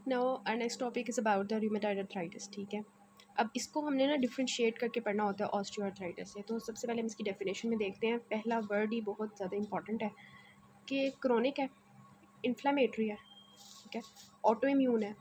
Now our next topic is about the rheumatoid arthritis. ठीक है, अब इसको हमने ना डिफ्रेंशिएट करके पढ़ना होता है ऑस्टियोआर्थराइटिस से। तो सबसे पहले हम इसकी डेफिनेशन में देखते हैं। पहला वर्ड ही बहुत ज़्यादा इंपॉर्टेंट है कि क्रोनिक है, इन्फ्लामेटरी है, ठीक है, ऑटो इम्यून है,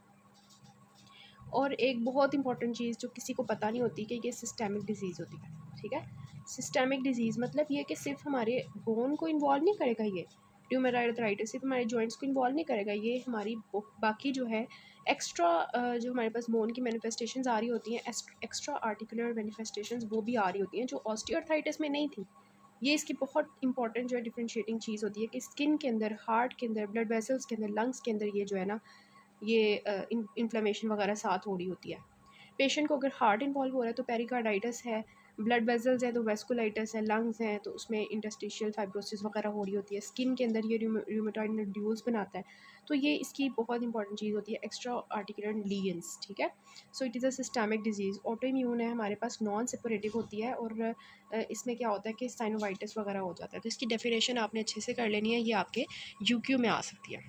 और एक बहुत इंपॉर्टेंट चीज़ जो किसी को पता नहीं होती कि ये सिस्टेमिक डिजीज़ होती है। ठीक है, सिस्टेमिक डिजीज़ मतलब ये कि सिर्फ हमारे बोन को इन्वॉल्व नहीं करेगा, ये ट्यूमराइड अर्थराइटिस सिर्फ हमारे जॉइंट्स को इन्वॉल्व नहीं करेगा, ये हमारी बाकी जो है एक्स्ट्रा जो हमारे पास बोन की मैनिफेस्टेशंस आ रही होती हैं, एक्स्ट्रा आर्टिकुलर मैनिफेस्टेशंस वो भी आ रही होती हैं जो ऑस्टियोआर्थराइटिस में नहीं थी। ये इसकी बहुत इंपॉर्टेंट जो है डिफरेंशिएटिंग चीज़ होती है कि स्किन के अंदर, हार्ट के अंदर, ब्लड वेसल्स के अंदर, लंग्स के अंदर ये जो है ना, ये इन्फ्लेमेशन वगैरह साथ हो रही होती है। पेशेंट को अगर हार्ट इन्वॉल्व हो रहा है तो पेरिकार्डाइटिस है, ब्लड वेसल्स है तो वेस्कुलाइटिस है, लंग्स हैं तो उसमें इंटरस्टिशियल फाइब्रोसिस वगैरह हो रही होती है, स्किन के अंदर ये रूमेटॉइड नोड्यूल्स बनाता है। तो ये इसकी बहुत इंपॉर्टेंट चीज़ होती है, एक्स्ट्रा आर्टिकुलर लीगन्स। ठीक है, so it is a systemic disease, auto immune है, हमारे पास नॉन सेपरेटिव होती है, और इसमें क्या होता है कि साइनोवाइटिस वगैरह हो जाता है। तो इसकी डेफिनेशन आपने अच्छे से कर लेनी है, ये आपके यूक्यू में आ सकती है।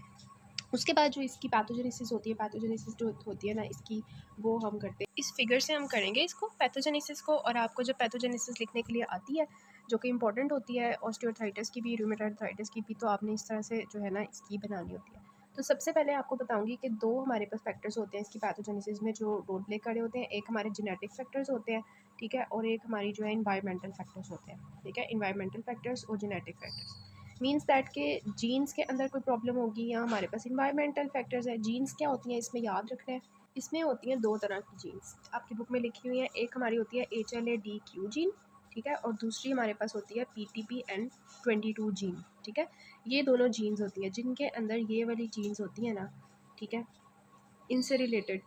उसके बाद जो इसकी पैथोजेनेसिस होती है, पैथोजेनेसिस जो होती है ना इसकी, वो हम करते हैं इस फिगर से, हम करेंगे इसको पैथोजेनेसिस को। और आपको जब पैथोजेनेसिस लिखने के लिए आती है जो कि इंपॉर्टेंट होती है ऑस्टियोआर्थराइटिस की भी, रूमेटॉइड अर्थराइटिस की भी, तो आपने इस तरह से जो है ना इसकी बनानी होती है। तो सबसे पहले आपको बताऊंगी कि दो हमारे पास फैक्टर्स होते हैं इसकी पैथोजेनेसिस में जो रोल प्ले करे होते हैं। एक हमारे जेनेटिक फैक्टर्स होते हैं, ठीक है, और एक हमारी जो है इन्वायरमेंटल फैक्टर्स होते हैं। ठीक है, इन्वायरमेंटल फैक्टर्स और जेनेटिक फैक्टर्स मीन्स दैट के जीन्स के अंदर कोई प्रॉब्लम होगी या हमारे पास इन्वायरमेंटल फैक्टर्स है। जीन्स क्या होती हैं इसमें याद रखना है, इसमें होती हैं दो तरह की जीन्स, आपकी बुक में लिखी हुई है। एक हमारी होती है HLA-DQ जीन, ठीक है, और दूसरी हमारे पास होती है PTPN22 जीन। ठीक है, ये दोनों जीन्स होती हैं जिनके अंदर ये वाली जीन्स होती है ना, ठीक है, इनसे रिलेटेड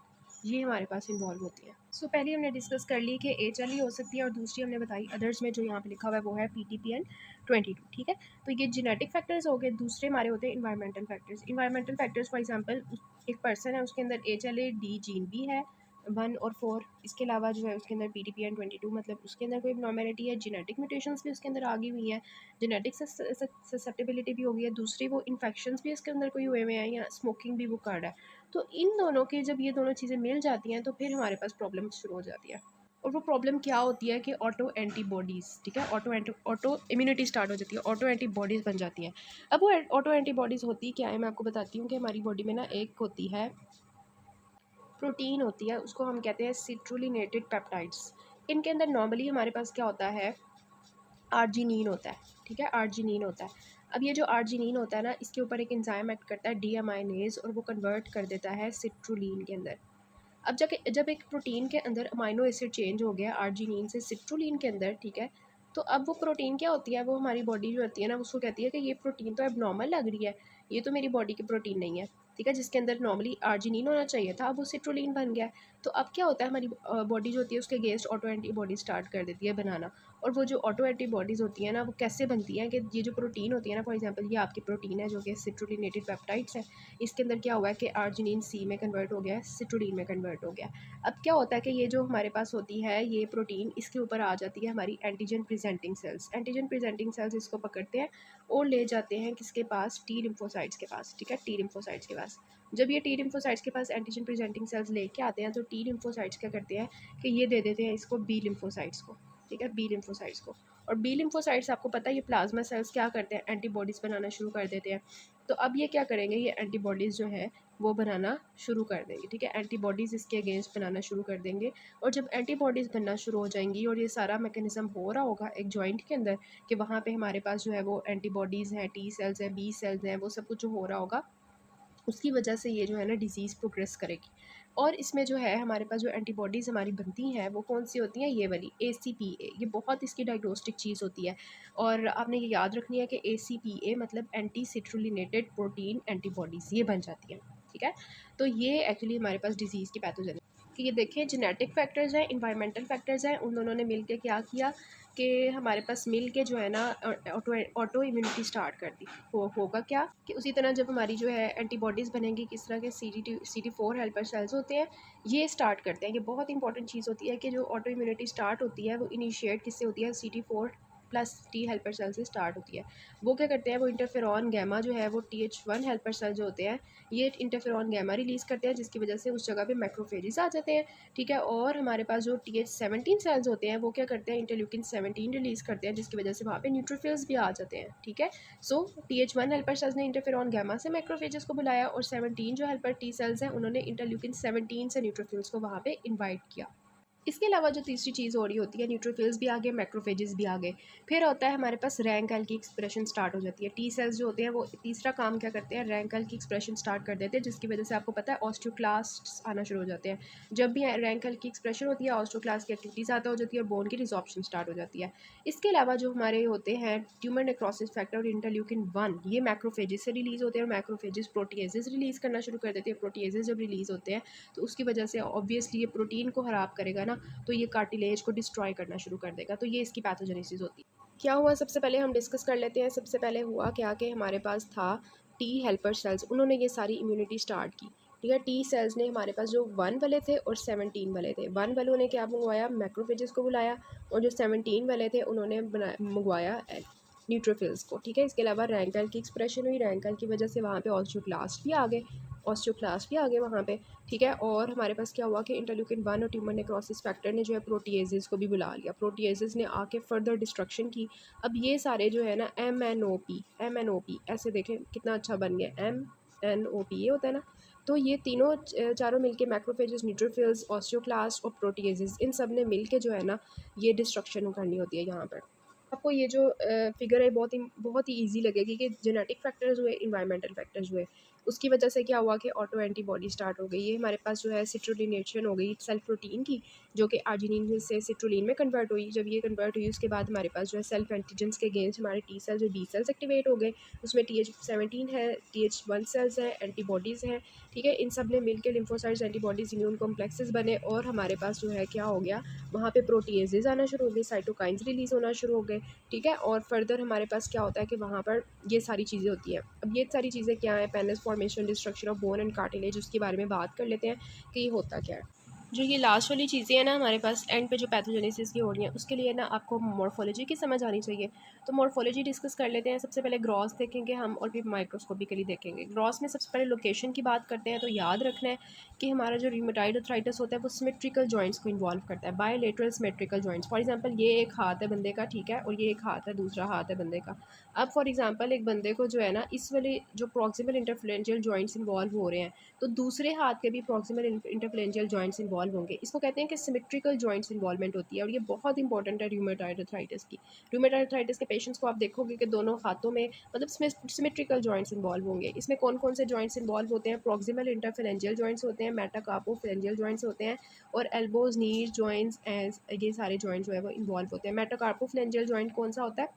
ये हमारे पास इन्वॉल्व होती है। सो पहले हमने डिस्कस कर ली कि HLA हो सकती है, और दूसरी हमने बताई अदर्स में जो यहाँ पे लिखा हुआ है वो है PTPN22। ठीक है, तो ये जेनेटिक फैक्टर्स हो गए। दूसरे हमारे होते हैं environmental factors. Environmental factors for example, एक पर्सन है उसके अंदर HLA-D जीन भी है 1 और 4, इसके अलावा जो है उसके अंदर PTPN22 मतलब उसके अंदर कोई नॉर्मेलिटी है, जेनेटिक म्यूटेशंस भी उसके अंदर आ गई हुई हैं, जेनेटिक ससेप्टेबिलिटी भी हो गई है, दूसरी वो इन्फेक्शंस भी इसके अंदर कोई हुए हुए हैं, या स्मोकिंग भी वो कर रहा है। तो इन दोनों की जब ये दोनों चीज़ें मिल जाती हैं तो फिर हमारे पास प्रॉब्लम शुरू हो जाती है। और वो प्रॉब्लम क्या होती है कि ऑटो एंटीबॉडीज़, ठीक है, ऑटो इम्यूनिटी स्टार्ट हो जाती है, ऑटो एंटीबॉडीज़ बन जाती हैं। अब वो ऑटो एंटीबॉडीज़ होती क्या है, मैं आपको बताती हूँ कि हमारी बॉडी में ना एक होती है प्रोटीन होती है, उसको हम कहते हैं सिट्रुलिनेटेड पेप्टाइड्स। इनके अंदर नॉर्मली हमारे पास क्या होता है, आर्जिनिन होता है। ठीक है, आर्जिनिन होता है। अब ये जो आर्जिनिन होता है ना, इसके ऊपर एक एंजाइम एक्ट करता है डीएमाइनेज, और वो कन्वर्ट कर देता है सिट्रुलिन के अंदर। अब जब एक प्रोटीन के अंदर अमाइनो एसिड चेंज हो गया आर्जिनिन से सिट्रुलिन के अंदर, ठीक है, तो अब वो प्रोटीन क्या होती है, वो हमारी बॉडी जो होती है ना उसको कहती है कि ये प्रोटीन तो एबनॉर्मल लग रही है, ये तो मेरी बॉडी की प्रोटीन नहीं है। ठीक है, जिसके अंदर नॉर्मली आर्जिनिन होना चाहिए था, अब वो सिट्रुलिन बन गया है। तो अब क्या होता है, हमारी बॉडी जो होती है उसके अगेंस्ट ऑटो एंटीबॉडी स्टार्ट कर देती है बनाना। और वो जो ऑटो एंटीबॉडीज़ होती हैं ना, वो कैसे बनती हैं कि ये जो प्रोटीन होती है ना, फॉर एग्जांपल ये आपकी प्रोटीन है जो कि सिट्रुलिनेटेड पेप्टाइड्स है, इसके अंदर क्या हुआ है कि आर्जिनिन C में कन्वर्ट हो गया है, सिट्रुलिन में कन्वर्ट हो गया है। अब क्या होता है कि ये जो हमारे पास होती है ये प्रोटीन, इसके ऊपर आ जाती है हमारी antigen presenting sales. Antigen presenting sales इसको पकड़ते हैं और ले जाते हैं किसके पास, टी लिम्फोसाइट्स के पास। ठीक है, टी लिम्फोसाइट्स के पास जब ये टी लिम्फोसाइट्स के पास एंटीजन प्रेजेंटिंग सेल्स लेके आते हैं तो टी लिम्फोसाइट्स क्या करते हैं कि ये दे देते हैं इसको बी लिम्फोसाइट्स को। ठीक है, बी लिम्फोसाइट्स को। और बी लिम्फोसाइट्स आपको पता है ये प्लाज्मा सेल्स क्या करते हैं, एंटीबॉडीज़ बनाना शुरू कर देते हैं। तो अब ये क्या करेंगे, ये एंटीबॉडीज़ जो है वो बनाना शुरू कर देंगे। ठीक है, एंटीबॉडीज़ इसके अगेंस्ट बनाना शुरू कर देंगे। और जब एंटीबॉडीज़ बनना शुरू हो जाएंगी और ये सारा मैकेनिज्म हो रहा होगा एक जॉइंट के अंदर कि वहाँ पे हमारे पास जो है वो एंटीबॉडीज़ हैं, टी सेल्स हैं, बी सेल्स हैं, वो सब कुछ जो हो रहा होगा उसकी वजह से ये जो है ना डिज़ीज़ प्रोग्रेस करेगी। और इसमें जो है हमारे पास जो एंटीबॉडीज़ हमारी बनती हैं वो कौन सी होती हैं, ये वाली ACPA, ये बहुत इसकी डायग्नोस्टिक चीज़ होती है। और आपने ये याद रखनी है कि ACPA मतलब एंटी सिट्रुलिनेटेड प्रोटीन एंटीबॉडीज़, ये बन जाती हैं। ठीक है, तो ये एक्चुअली हमारे पास डिज़ीज़ की पैथोजेन कि ये देखें जेनेटिक फैक्टर्स हैं, इन्वायरमेंटल फैक्टर्स हैं, उन दोनों ने मिल के क्या किया कि हमारे पास मिल के जो है ना ऑटो इम्यूनिटी स्टार्ट कर दी। होगा क्या कि उसी तरह जब हमारी जो है एंटीबॉडीज़ बनेंगी, किस तरह के CD4 हेल्पर सेल्स होते हैं ये स्टार्ट करते हैं। ये बहुत इंपॉर्टेंट चीज़ होती है कि जो ऑटो इम्यूनिटी स्टार्ट होती है वो इनिशिएट किससे होती है, CD4 plus T helper cell से स्टार्ट होती है। वो क्या करते हैं, वो इंटरफेरॉन गैमा जो है वो TH1 हेल्पर सेल जो होते हैं ये इंटरफेरॉन गैमा रिलीज़ करते हैं, जिसकी वजह से उस जगह पे मैक्रोफेजेस आ जाते हैं, ठीक है। और हमारे पास जो TH17 सेल्स होते हैं वो क्या करते हैं, इंटरल्यूकिन 17 रिलीज़ करते हैं, जिसकी वजह से वहाँ पे न्यूट्रोफिल्स भी आ जाते हैं, ठीक है। सो TH1 हेल्पर सेल्स ने इंटरफेरॉन गैमा से मैक्रोफेजेस को बुलाया, और 17 जो हेल्पर टी सेल्स हैं उन्होंने इंटरल्यूकिन 17 से न्यूट्रोफिल्स को वहाँ पे इन्वाइट किया। इसके अलावा जो तीसरी चीज़ हो रही होती है, न्यूट्रोफिल्स भी आ गए, मैक्रोफेजेस भी आ गए। फिर होता है हमारे पास रैंक एल की एक्सप्रेशन स्टार्ट हो जाती है। टी सेल्स जो होते हैं वो तीसरा काम क्या करते हैं, रैंक एल की एक्सप्रेशन स्टार्ट कर देते हैं, जिसकी वजह से आपको पता है ऑस्टियोक्लास्ट्स आना शुरू हो जाते हैं। जब भी रैंक एल की एक्सप्रेशन होती है ऑस्टियोक्लास्ट की एक्टिविटी ज़्यादा हो जाती है और बोन की रिजॉर्प्शन स्टार्ट हो जाती है। इसके अलावा जो हमारे होते हैं ट्यूमर नेक्रोसिस फैक्टर और इंटरल्यूकिन 1, ये मैक्रोफेजेस से रिलीज़ होते हैं, और मैक्रोफेजेस प्रोटीएजेस रिलीज़ करना शुरू कर देते हैं। प्रोटीएजेस जब रिलीज़ होते हैं तो उसकी वजह से ऑब्वियसली ये प्रोटीन को ख़राब करेगा ना, तो ये कार्टिलेज को डिस्ट्रॉय करना शुरू कर देगा। तो ये इसकी पैथोजेनेसिस होती है। क्या हुआ, सबसे पहले हम डिस्कस कर लेते हैं। सबसे पहले हुआ क्या कि हमारे पास था टी हेल्पर सेल्स, उन्होंने ये सारी इम्यूनिटी स्टार्ट की, ठीक है। टी सेल्स ने हमारे पास जो 1 वाले थे और 17 वाले थे, 1 वालों ने क्या मंगवाया, मैक्रोफेजेस को बुलाया, और जो 17 वाले थे उन्होंने मंगवाया न्यूट्रोफिल्स को, ठीक है। इसके अलावा रैंकल की एक्सप्रेशन हुई, रैंकल की वजह से वहाँ पे ऑस्टियोक्लास्ट भी आ गए, ऑस्टियोक्लास्ट भी आ गए वहाँ पे, ठीक है। और हमारे पास क्या हुआ कि इंटरल्यूकिन 1 और ट्यूमर नेक्रोसिस फैक्टर ने जो है प्रोटीएजेस को भी बुला लिया, प्रोटीएजेस ने आके फर्दर डिस्ट्रक्शन की। अब ये सारे जो है ना MNOP ऐसे देखें कितना अच्छा बन गया, MNOP ये होता है ना। तो ये तीनों चारों मिलके मैक्रोफेजेस, न्यूट्रोफिल्स, ऑस्टियोक्लास्ट और प्रोटीएजेस, इन सब ने मिलके जो है ना ये डिस्ट्रक्शन करनी होती है यहाँ पर। आपको ये जो फिगर है बहुत ही ईजी लगेगी कि जेनेटिक फैक्टर्स हुए, इन्वायरमेंटल फैक्टर्स हुए, उसकी वजह से क्या हुआ कि ऑटो एंटीबॉडी स्टार्ट हो गई। ये हमारे पास जो है सिट्रोलिनेशन हो गई सेल्फ प्रोटीन की, जो कि आर्जिनिन से सिट्रोलिन में कन्वर्ट हुई। जब ये कन्वर्ट हुई उसके बाद हमारे पास जो है सेल्फ एंटीजेंस के अगेंस्ट हमारे टी सेल्स जो बी सेल्स एक्टिवेट हो गए, उसमें TH17 है, TH1 सेल्स हैं, एंटीबॉडीज़ हैं, ठीक है। इन सब ने मिलकर लिम्फोसाइट्स, एंटीबॉडीज़, इम्यून कॉम्प्लेक्सेस बने, और हमारे पास जो है क्या हो गया, वहाँ पे प्रोटीएजेज आना शुरू हो गए, साइटोकाइंस रिलीज़ होना शुरू हो गए, ठीक है। और फर्दर हमारे पास क्या होता है कि वहाँ पर ये सारी चीज़ें होती हैं। अब ये सारी चीज़ें क्या हैं, penis formation, destruction of bone and cartilage, उसके बारे में बात कर लेते हैं कि ये होता क्या है। जो ये लास्ट वाली चीज़ें हैं ना हमारे पास एंड पे जो पैथोजेनेसिस की हो रही हैं, उसके लिए ना आपको मॉर्फोलॉजी की समझ आनी चाहिए। तो मॉर्फोलॉजी डिस्कस कर लेते हैं। सबसे पहले ग्रॉस देखेंगे हम, और फिर माइक्रोस्कोपिकली देखेंगे। ग्रॉस में सबसे पहले लोकेशन की बात करते हैं। तो याद रखना है कि हमारा जो रूमेटॉइड आर्थराइटिस होता है वो सिमेट्रिकल जॉइंट्स को इन्वॉल्व करता है, bilateral symmetrical joints. For example ये एक हाथ है बंदे का, ठीक है, और ये एक हाथ है, दूसरा हाथ है बंदे का। अब फॉर एग्जांपल एक बंदे को जो है ना इस वाले जो प्रॉक्सिमल इंटरफेरेंशियल जॉइंट्स इन्वॉल्व हो रहे हैं, तो दूसरे हाथ के भी प्रॉक्सिमल इंटरफेरेंशियल जॉइंट्स इन्वॉल्व होंगे। इसको कहते हैं कि सिमेट्रिकल जॉइंट्स इन्वॉल्वमेंट होती है, और ये बहुत इंपॉर्टेंट है रूमेटॉइड आर्थराइटिस की। रूमेटॉइड आर्थराइटिस के पेशेंट्स को आप देखोगे कि दोनों हाथों में मतलब सिमेट्रिकल जॉइंट्स इन्वॉल्व होंगे। इसमें कौन कौन से जॉइंट्स इन्वॉल्व होते हैं, प्रॉक्सिमल इंटरफेरेंशियल जॉइंट्स होते हैं, मेटाकार्पोफेरेंशियल जॉइंट्स होते हैं, और एल्बोज, नीज जॉइंट्स, ये सारे जॉइंट्स जो है वो इन्वॉल्व होते हैं। मेटाकार्पोफेरेंशियल जॉइंट कौन सा होता है,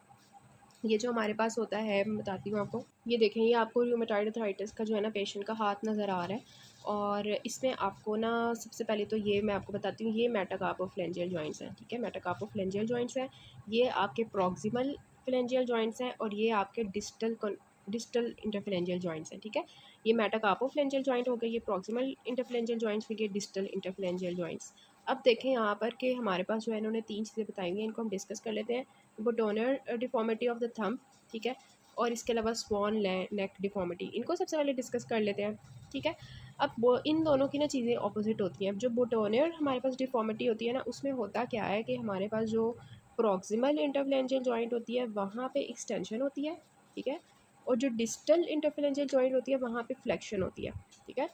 ये जो हमारे पास होता है, मैं बताती हूँ आपको। ये देखें, ये आपको रूमेटॉइड आर्थराइटिस का जो है ना पेशेंट का हाथ नज़र आ रहा है, और इसमें आपको ना सबसे पहले तो ये मैं आपको बताती हूँ, ये मेटाकार्पोफेरेंशियल जॉइंट्स हैं, ठीक है। मेटाकार्पोफेरेंशियल जॉइंट्स हैं, ये आपके प्रॉक्सिमल फेरेंजियल जॉइंट्स हैं, और ये आपके डिस्टल इंटरफेरेंजियल जॉइंट्स हैं, ठीक है। ये मेटाकार्पोफेरेंजियल जॉइंट हो गए, ये प्रॉक्सिमल इंटरफेरेंजियल जॉइंट्स, फिर ये डिस्टल इंटरफेरेंजियल जॉइंट्स। अब देखें यहाँ पर कि हमारे पास जो है इन्होंने 3 चीज़ें बताई हुई हैं, इनको हम डिस्कस कर लेते हैं। बोटोनर डिफॉर्मिटी ऑफ द थंब, ठीक है, और इसके अलावा स्वॉन नेक डिफॉर्मिटी, इनको सबसे पहले डिस्कस कर लेते हैं, ठीक है। अब वो इन दोनों की ना चीज़ें ऑपोजिट होती हैं। जो बोटोनियर हमारे पास डिफॉर्मिटी होती है ना, उसमें होता क्या है कि हमारे पास जो प्रॉक्सिमल इंटरफेरेंशियल जॉइंट होती है वहाँ पे एक्सटेंशन होती है, ठीक है, और जो डिस्टल इंटरफेरेंशियल जॉइंट होती है वहाँ पे फ्लेक्शन होती है, ठीक है।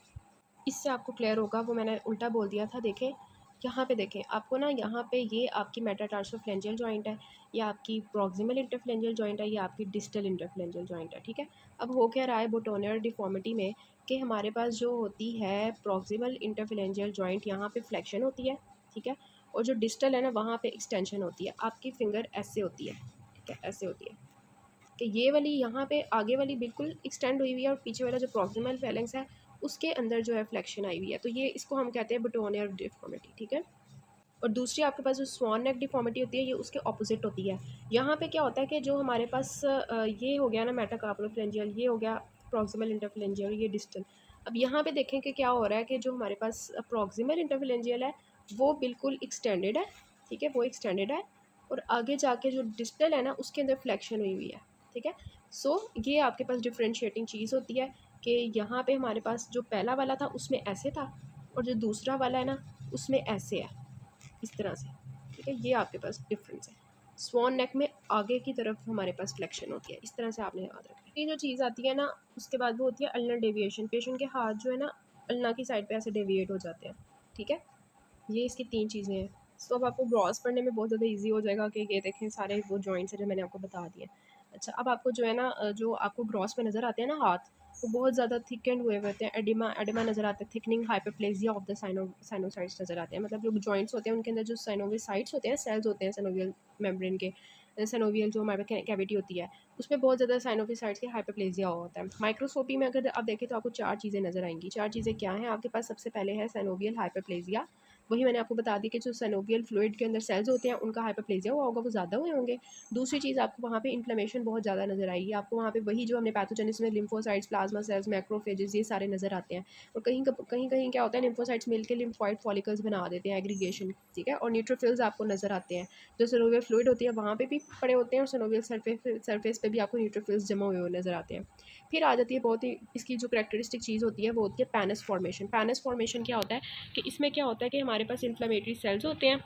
इससे आपको क्लियर होगा, वो मैंने उल्टा बोल दिया था। देखें यहाँ पे, देखें आपको ना, यहाँ पे ये आपकी मेटाटार्सोफ्लेंजियल जॉइंट है, ये आपकी प्रॉक्सिमल इंटरफ्लेंजियल जॉइंट है, ये आपकी डिस्टल इंटरफ्लेंजियल जॉइंट है, ठीक है। अब हो क्या रहा है बोटोनियर डिफॉर्मिटी में कि हमारे पास जो होती है प्रॉक्सिमल इंटरफ्लेंजियल जॉइंट, यहाँ पे फ्लेक्शन होती है, ठीक है, और जो डिस्टल है ना वहाँ पे एक्सटेंशन होती है। आपकी फिंगर ऐसे होती है, ठीक है, ऐसे होती है कि ये वाली यहाँ पे आगे वाली बिल्कुल एक्सटेंड हुई हुई है, और पीछे वाला जो प्रॉक्सिमल फेलेंक्स है उसके अंदर जो है फ्लेक्शन आई हुई है। तो ये इसको हम कहते हैं बोटोनियर डिफॉर्मिटी, ठीक है। और दूसरी आपके पास जो स्वॉन नेक डिफॉर्मिटी होती है, ये उसके ऑपोजिट होती है। यहाँ पे क्या होता है कि जो हमारे पास ये हो गया ना मेटाकार्पोफ्लेंजियल, ये हो गया प्रॉक्सिमल इंटरफ्लेंजियल, ये डिस्टल। अब यहाँ पे देखें कि क्या हो रहा है कि जो हमारे पास प्रॉक्सिमल इंटरफ्लेंजियल है वो बिल्कुल एक्सटेंडेड है, ठीक है, वो एक्सटेंडेड है, और आगे जाके जो डिस्टल है ना उसके अंदर फ्लेक्शन हुई हुई है, ठीक है। सो ये आपके पास डिफ्रेंशिएटिंग चीज़ होती है कि यहाँ पे हमारे पास जो पहला वाला था उसमें ऐसे था और जो दूसरा वाला है ना उसमें ऐसे है, इस तरह से, ठीक है। ये आपके पास डिफरेंस है। स्वॉन नेक में आगे की तरफ हमारे पास फ्लेक्शन होती है, इस तरह से आपने याद रखना है। ये जो चीज़ आती है ना उसके बाद वो होती है अल्नर डेविएशन। पेशेंट के हाथ जो है ना अल्ना की साइड पे ऐसे डेविएट हो जाते हैं, ठीक है। ये इसकी 3 चीज़ें हैं। सो अब आपको ग्रॉस पढ़ने में बहुत ज़्यादा ईज़ी हो जाएगा कि ये देखें सारे वो जॉइंट्स हैं जो मैंने आपको बता दिए। अच्छा, अब आपको जो है ना जो आपको ग्रॉस में नज़र आते हैं ना हाथ, वो बहुत ज़्यादा थिकेंड हुए होते हैं, एडिमा एडिमा नज़र आता है, थिकनिंग हाइपरप्लेजिया ऑफ द साइनोसाइड्स नज़र आते हैं। मतलब जो जॉइंट्स होते हैं उनके अंदर जो साइनोवियल होते हैं, सेल्स होते हैं साइनोवियल मेम्ब्रेन के, साइनोवियल जो हमारे कैविटी होती है उसमें बहुत ज़्यादा साइनोविसाइड्स के हाइपरप्लेजिया होता है। माइक्रोस्कोपी में अगर आप देखें तो आपको 4 चीज़ें नज़र आएंगी। 4 चीज़ें क्या हैं आपके पास? सबसे पहले है साइनोवियल हाइपरप्लेजिया, वही मैंने आपको बता दी कि जो सैनोवियल फ्लूइड के अंदर सेल्स होते हैं उनका हाइपरप्लेजिया हुआ होगा, वो ज़्यादा हुए होंगे। दूसरी चीज़ आपको वहाँ पे इन्फ्लेमेशन बहुत ज़्यादा नज़र आएगी, आपको वहाँ पे वही जो हमने पैथोजेनिस में लिम्फोसाइट्स, प्लाज्मा सेल्स, मैक्रोफेजेस ये सारे नज़र आते हैं। और कहीं कहीं कहीं क्या होता है, लिम्फोसाइट्स मिलकर लिम्फॉइड फॉलिकल्स बना देते हैं, एग्रीगेशन, ठीक है। और न्यूट्रोफिल्स आपको नज़र आते हैं, जो सैनोवियल फ्लूइड होती है वहाँ पे भी पड़े होते हैं और सैनोवियल सरफेस पे भी आपको न्यूट्रोफिल्स जमा हुए हुए नज़र आते हैं। फिर आ जाती है बहुत ही इसकी जो करेक्टरिस्टिक चीज़ होती है वो होती है पैनस फॉर्मेशन। पैनस फॉर्मेशन क्या होता है कि इसमें क्या होता है कि हमारे पास इन्फ्लेमेटरी सेल्स होते हैं।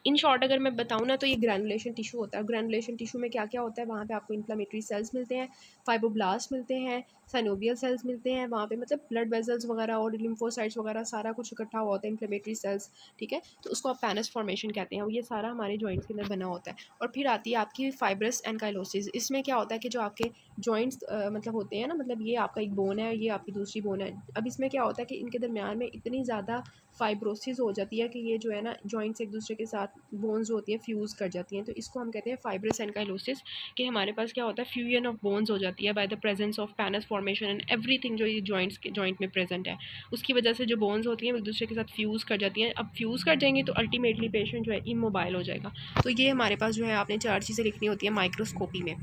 इन शॉर्ट अगर मैं बताऊँ ना तो ये ग्रैनुलेशन टिश्यू होता है। ग्रैनुलेशन टिश्यू में क्या क्या होता है, वहाँ पे आपको इन्फ्लेमेटरी सेल्स मिलते हैं, फाइब्रोब्लास्ट मिलते हैं, साइनोवियल सेल्स मिलते हैं, वहाँ पे मतलब ब्लड वेजल्स वगैरह और लिम्फोसाइट्स वगैरह सारा कुछ इकट्ठा हुआ होता है, इन्फ्लेमेटरी सेल्स, ठीक है। तो उसको आप पैनस फॉर्मेशन कहते हैं। ये सारा हमारे जॉइंट्स के अंदर बना होता है। और फिर आती है आपकी फाइब्रस एनकाइलोसिस। इसमें क्या होता है कि जो आपके जॉइंट्स मतलब होते हैं ना, मतलब ये आपका एक बोन है, ये आपकी दूसरी बोन है। अब इसमें क्या होता है कि इनके दरमियान में इतनी ज़्यादा फाइब्रोसिस हो जाती है कि ये जो है ना जॉइंट्स एक दूसरे के साथ बोन्स होती है फ्यूज़ कर जाती हैं, तो इसको हम कहते हैं फाइब्रस एनकाइलोसिस। कि हमारे पास क्या होता है, फ्यूजन ऑफ बोन्स हो जाती है by the presence of pannus formation and everything जो ये जॉइंट्स के जॉइंट में प्रेजेंट है, उसकी वजह से जो बोन्स होती हैं एक दूसरे के साथ फ्यूज़ कर जाती हैं। अब फ्यूज़ कर जाएंगी तो अल्टीमेटली पेशेंट जो है इमोबाइल हो जाएगा। तो ये हमारे पास जो है आपने 4 चीज़ें लिखनी होती है माइक्रोस्कोपी में।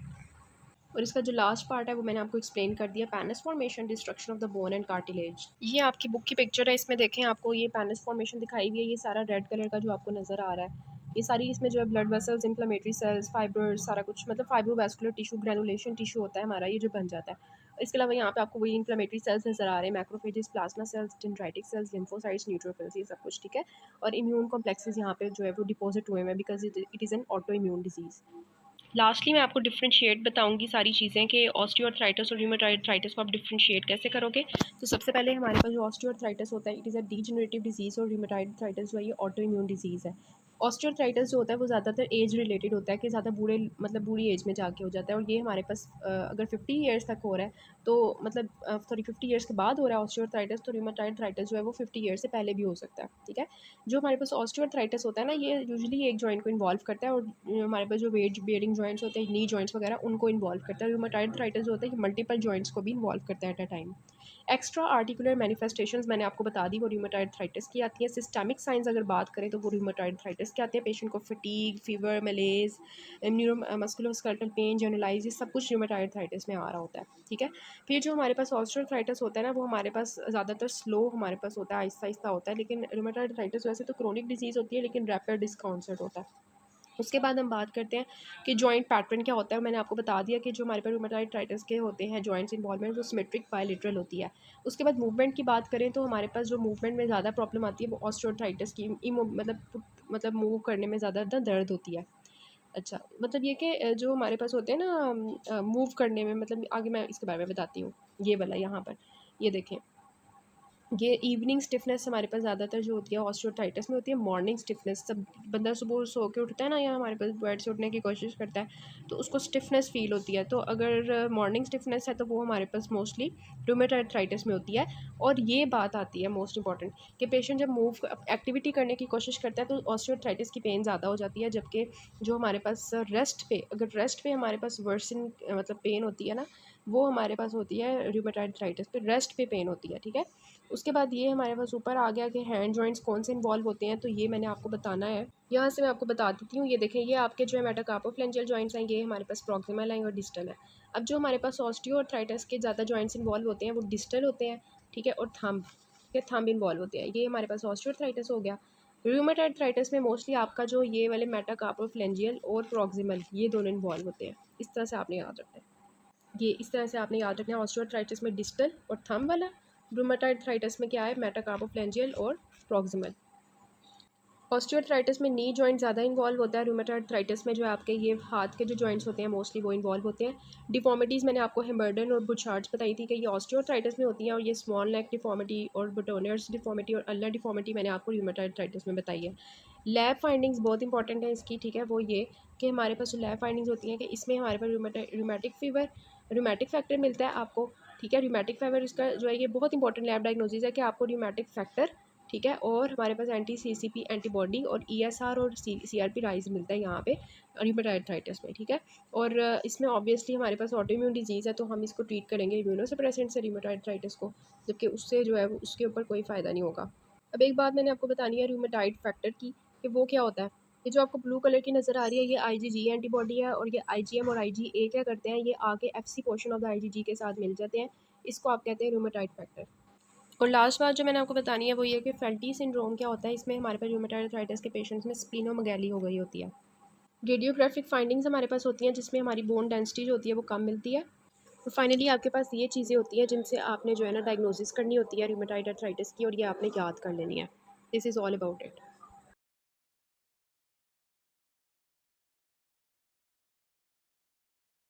और इसका जो लास्ट पार्ट है वो मैंने आपको एक्सप्लेन कर दिया, pannus formation, destruction of the bone and cartilage. ये आपकी बुक की पिक्चर है, इसमें देखें आपको ये पैनस फॉर्मेशन दिखाई हुई है, ये सारा रेड कलर का जो आपको नज़र आ रहा है, ये सारी इसमें जो है blood vessels, inflammatory cells, fibres, सारा कुछ मतलब फाइब्रोवैस्कुलर टिश्यू, ग्रैनुलेशन टिश्यू होता है हमारा ये जो बन जाता है। इसके अलावा यहाँ पे आपको वही इन्फ्लेमेटरी सेल्स नज़र आ रहे हैं, macrophages, plasma cells, dendritic sales, lymphocytes, neutrophils, ये सब कुछ, ठीक है। और इम्यून कॉम्प्लेक्सेस यहाँ पे जो है वो डिपॉजिट हुए हैं because it is an auto immune disease. Lastly मैं आपको डिफरेंशिएट बताऊंगी सारी चीज़ें कि ऑस्टियोआर्थराइटिस और रूमेटॉइड को आप डिफरेंशिएट कैसे करोगे। तो सबसे पहले हमारे पास जो ऑस्टियोआर्थराइटिस होता है it is a degenerative disease, और रूमेटॉइड जो है ये ऑटो इम्यून डिजीज़ है। ऑस्टियोआर्थराइटिस जो होता है वो ज़्यादातर एज रिलेटेड होता है कि ज़्यादा बूढ़े मतलब बूढ़ी एज में जाके हो जाता है, और ये हमारे पास अगर 50 ईयर्स तक हो रहा है तो मतलब सॉरी 50 ईयर्स के बाद हो रहा है ऑस्टियोआर्थराइटिस, तो रूमेटॉइड जो है वो 50 ईयर्स से पहले भी हो सकता है, ठीक है। जो हमारे पास ऑस्टियोआर्थराइटिस होता है ना ये यूजुअली एक जॉइंट को इन्वॉल्व करता है, और हमारे पास जो वेट बेयरिंग जॉइंट्स होते हैं, नी जॉइंट्स वगैरह, उनको इन्वॉल्व करता है। रूमेटॉइड आर्थराइटिस जो होता है कि मल्टीपल जॉइंट्स को भी इन्वॉल्व करता है at a time. Extra articular manifestations मैंने आपको बता दी, वो रूमेटॉइड आर्थराइटिस की आती है। सिस्टमिक साइंस अगर बात करें तो वो रूमेटॉइड आर्थराइटिस के आते हैं। पेशेंट को fatigue, fever, मलेज, neuro musculoskeletal pain, generalise, ये सब कुछ रूमेटॉइड आर्थराइटिस में आ रहा होता है, ठीक है। फिर जो हमारे पास ऑस्टियोआर्थराइटिस होता है ना वो हमारे पास ज़्यादातर स्लो हमारे पास होता है, आहिस्ता आहिस्ता होता है, लेकिन रूमेटॉइड आर्थराइटिस वैसे तो क्रोनिक डिजीज़ होती है लेकिन रैपिड डिस्कॉन्सर्ट होता है। उसके बाद हम बात करते हैं कि जॉइंट पैटर्न क्या होता है। मैंने आपको बता दिया कि जो हमारे पास रूमेटॉइड आर्थराइटिस के होते हैं जॉइंट्स इन्वॉल्वमेंट वो सिमेट्रिक बायलेटरल होती है। उसके बाद मूवमेंट की बात करें तो हमारे पास जो मूवमेंट में ज़्यादा प्रॉब्लम आती है वो ऑस्टियोआर्थराइटिस की मतलब मूव करने में ज़्यादा दर्द होती है। अच्छा, मतलब ये कि जो हमारे पास होते हैं ना मूव करने में, मतलब आगे मैं इसके बारे में बताती हूँ। ये वाला यहाँ पर ये देखें, ये इवनिंग स्टिफनेस हमारे पास ज़्यादातर जो होती है ऑस्टियोआर्थराइटिस में होती है। मॉर्निंग स्टिफनेस, सब बंदा सुबह सो के उठता है ना या हमारे पास बेड से उठने की कोशिश करता है तो उसको स्टिफनेस फील होती है। तो अगर मॉर्निंग स्टिफनेस है तो वो हमारे पास मोस्टली रूमेटॉइड आर्थराइटिस में होती है। और ये बात आती है मोस्ट इंपॉर्टेंट कि पेशेंट जब मूव एक्टिविटी करने की कोशिश करता है तो ऑस्टियोआर्थराइटिस की पेन ज़्यादा हो जाती है, जबकि जो हमारे पास रेस्ट पे, अगर रेस्ट पे हमारे पास वर्सन मतलब पेन होती है ना, वो हमारे पास होती है रूमेटॉइड आर्थराइटिस पे रेस्ट पे पेन होती है, ठीक है। उसके बाद ये हमारे पास ऊपर आ गया कि हैंड जॉइंट्स कौन से इन्वॉल्व होते हैं, तो ये मैंने आपको बताना है। यहाँ से मैं आपको बता देती हूँ। ये देखें, ये आपके जो है मेटाकार्पोफ्लेंजियल जॉइंट्स हैं, ये हमारे पास प्रॉक्सिमल हैं और डिस्टल है। अब जो हमारे पास ऑस्टियोआर्थराइटिस के ज़्यादा जॉइंट्स इन्वॉल्व होते हैं वो डिस्टल होते हैं, ठीक है, और थंब, ठीक है, थंब इन्वॉल्व होते हैं। ये हमारे पास ऑस्टियोआर्थराइटिस हो गया। रूमेटाइड अर्थराइटिस में मोस्टली आपका जो ये वाले मेटाकार्पोफ्लेंजियल और प्रॉक्सिमल ये दोनों इन्वॉल्व होते हैं। इस तरह से आपने याद रखना है। ये इस तरह से आपने याद रखना है। ऑस्टियोआर्थराइटिस में डिस्टल और थंब वाला, रूमेटाइड अर्थराइटिस में क्या है, मेटाकार्पोफ्लेंजियल और प्रॉक्सिमल। ऑस्टियोआर्थराइटिस में नी जॉइंट ज़्यादा इन्वॉल्व होता है। रूमेटॉइड अर्थराइटिस में जो है आपके ये हाथ के जो जॉइंट्स होते हैं मोस्टली वो इन्वॉल्व होते हैं। डिफॉर्मिटीज़ मैंने आपको हेम्बर्डन और बुचार्ड्स बताई थी कि ये ऑस्टियोआर्थराइटिस में होती हैं, और ये स्मॉल नेक डिफॉर्मिटी और बटोनियर्स डिफॉर्मिटी और अल्नर डिफॉर्मिटी मैंने आपको रूमेटॉइड अर्थराइटिस में बताई है। लैब फाइंडिंग्स बहुत इंपॉर्टेंट है इसकी, ठीक है, वो ये कि हमारे पास जो लैब फाइंडिंग्स होती हैं कि इसमें हमारे पास रूमेटिक फीवर, रूमेटिक फैक्टर मिलता है आपको, ठीक है। रूमेटिक फीवर इसका जो है ये बहुत इंपॉर्टेंट लैब डायग्नोसिस है कि आपको रूमेटिक फैक्टर, ठीक है, और हमारे पास एंटी सीसीपी एंटीबॉडी और ईएसआर और सीआरपी राइज मिलता है यहाँ पे रूमेटॉइड अर्थराइटिस में, ठीक है। और इसमें ऑब्वियसली हमारे पास ऑटो इम्यून डिजीज़ है, तो हम इसको ट्रीट करेंगे इम्यूनोसप्रेसेंट से रूमेटॉइड अर्थराइटिस को, जबकि उससे जो है उसके ऊपर कोई फ़ायदा नहीं होगा। अब एक बात मैंने आपको बतानी है रूमेटॉइड फैक्टर की, कि वो क्या होता है। ये जो आपको ब्लू कलर की नज़र आ रही है ये आईजीजी एंटीबॉडी है, और ये आईजीएम और आईजीए क्या करते हैं, ये आगे FC portion of the IgG के साथ मिल जाते हैं। इसको आप कहते हैं रूमेटॉइड फैक्टर। और लास्ट बात जो मैंने आपको बतानी है वो ये कि फेल्टी सिंड्रोम क्या होता है। इसमें हमारे पास रूमेटॉइड अर्थराइटिस के पेशेंट्स में स्प्लीनोमेगाली हो गई होती है। रेडियोग्राफिक फाइंडिंग्स हमारे पास होती हैं जिसमें हमारी बोन डेंसिटी जो होती है वो कम मिलती है। और फाइनली आपके पास ये चीज़ें होती हैं जिनसे आपने जो है ना डायग्नोसिस करनी होती है रूमेटॉइड अर्थराइटिस की, और ये आपने याद कर लेनी है। This is all about it.